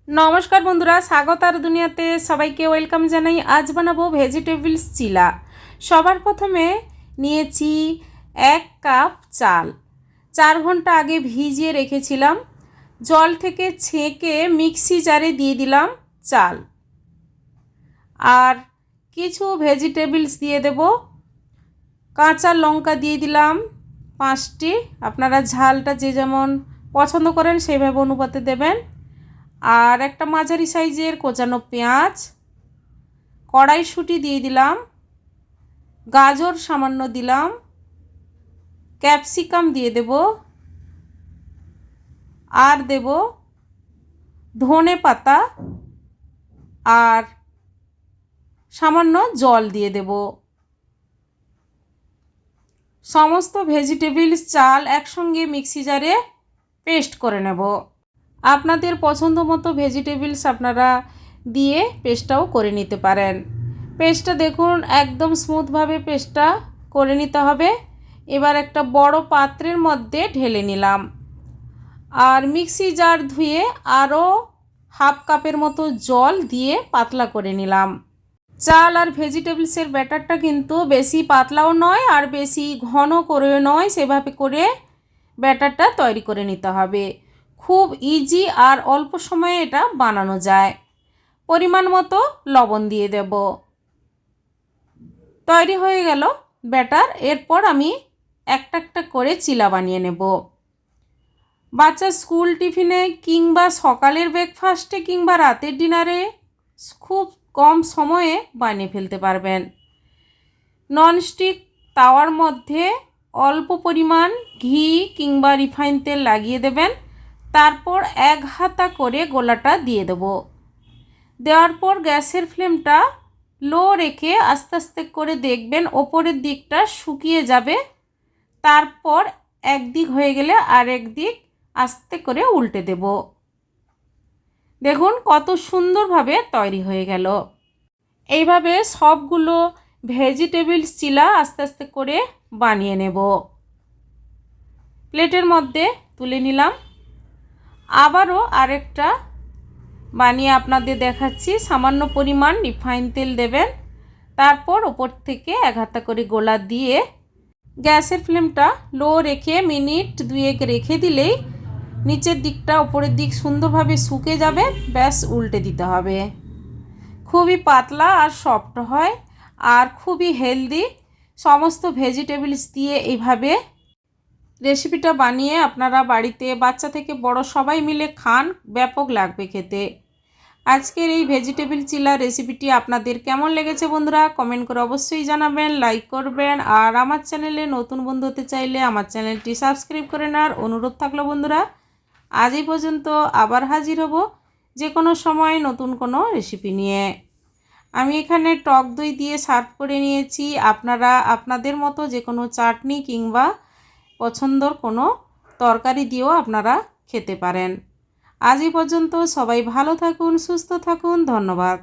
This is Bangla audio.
নমস্কার বন্ধুরা, স্বাগত আর দুনিয়াতে সবাইকে ওয়েলকাম জানাই। আজ বানাবো ভেজিটেবলস চিলা। সবার প্রথমে নিয়েছি 1 কাপ চাল। 4 ঘন্টা আগে ভিজিয়ে রেখেছিলাম। জল থেকে ছেঁকে মিক্সি জারে দিয়ে দিলাম চাল। আর কিছু ভেজিটেবলস দিয়ে দেব। কাঁচা লঙ্কা দিয়ে দিলাম 5টি। আপনারা ঝালটা যে যেমন পছন্দ করেন সেইভাবে অনুপাতে দেবেন। আর একটা মাঝারি সাইজের কোচানো পেঁয়াজ, কড়াইশুঁটি দিয়ে দিলাম, গাজর সামান্য দিলাম, ক্যাপসিকাম দিয়ে দেব, আর দেব ধনে পাতা আর সামান্য জল দিয়ে দেব। সমস্ত ভেজিটেবলস চাল একসঙ্গে মিক্সি জারে পেস্ট করে নেব। আপনাদের পছন্দ মতো ভেজিটেবলস আপনারা দিয়ে পেস্টটাও করে নিতে পারেন। পেস্টটা দেখুন একদম স্মুথভাবে পেস্টটা করে নিতে হবে। এবার একটা বড় পাত্রের মধ্যে ঢেলে নিলাম। আর মিক্সি জার ধুয়ে আরও হাফ কাপের মতো জল দিয়ে পাতলা করে নিলাম। চাল আর ভেজিটেবলসের ব্যাটারটা কিন্তু বেশি পাতলাও নয় আর বেশি ঘন করে নয়, সেভাবে করে ব্যাটারটা তৈরি করে নিতে হবে। খুব ইজি আর অল্প সময়ে এটা বানানো যায়। পরিমাণ মতো লবণ দিয়ে দেব। তৈরি হয়ে গেল ব্যাটার। এরপর আমি একটা একটা করে চিলা বানিয়ে নেব। বাচ্চা স্কুল টিফিনে কিংবা সকালের ব্রেকফাস্টে কিংবা রাতের ডিনারে খুব কম সময়ে বানিয়ে ফেলতে পারবেন। ননস্টিক তাওয়ার মধ্যে অল্প পরিমাণ ঘি কিংবা রিফাইন তেল লাগিয়ে দেবেন। তারপর 1 হাতা করে গোলাটা দিয়ে দেব। দেওয়ার পর গ্যাসের ফ্লেমটা লো রেখে আস্তে আস্তে করে দেখবেন ওপরের দিকটা শুকিয়ে যাবে। তারপর একদিক হয়ে গেলে আরেক দিক আস্তে করে উল্টে দেব। দেখুন কত সুন্দরভাবে তৈরি হয়ে গেল। এইভাবে সবগুলো ভেজিটেবলস চিলা আস্তে আস্তে করে বানিয়ে নেব। প্লেটের মধ্যে তুলে নিলাম। আবারও আরেকটা বানিয়ে আপনাদের দেখাচ্ছি। সামান্য পরিমাণ রিফাইন তেল দেবেন। তারপর ওপর থেকে 1 হাতা করে গোলা দিয়ে গ্যাসের ফ্লেমটা লো রেখে মিনিট 2 রেখে দিলেই নিচের দিকটা ওপরের দিক সুন্দরভাবে শুকে যাবে। ব্যাস উল্টে দিতে হবে। খুবই পাতলা আর সফট হয় আর খুবই হেলদি। সমস্ত ভেজিটেবলস দিয়ে এইভাবে রেসিপিটা বানিয়ে আপনারা বাড়িতে বাচ্চা থেকে বড় সবাই মিলে খান, ব্যাপক লাগবে খেতে। আজকের এই ভেজিটেবল চিলা রেসিপিটি আপনাদের কেমন লেগেছে বন্ধুরা কমেন্ট করে অবশ্যই জানাবেন, লাইক করবেন। আর আমার চ্যানেলে নতুন বন্ধু হতে চাইলে আমার চ্যানেলটি সাবস্ক্রাইব করে নেওয়ার অনুরোধ থাকলো বন্ধুরা। আজ এই পর্যন্ত, আবার হাজির হব যে কোনো সময় নতুন কোনো রেসিপি নিয়ে। আমি এখানে টক দই দিয়ে সার্ভ করে নিয়েছি। আপনারা আপনাদের মতো যে কোনো চাটনি কিংবা পছন্দর কোনো তরকারি দিয়েও আপনারা খেতে পারেন। আজ এই পর্যন্ত, সবাই ভালো থাকুন, সুস্থ থাকুন, ধন্যবাদ।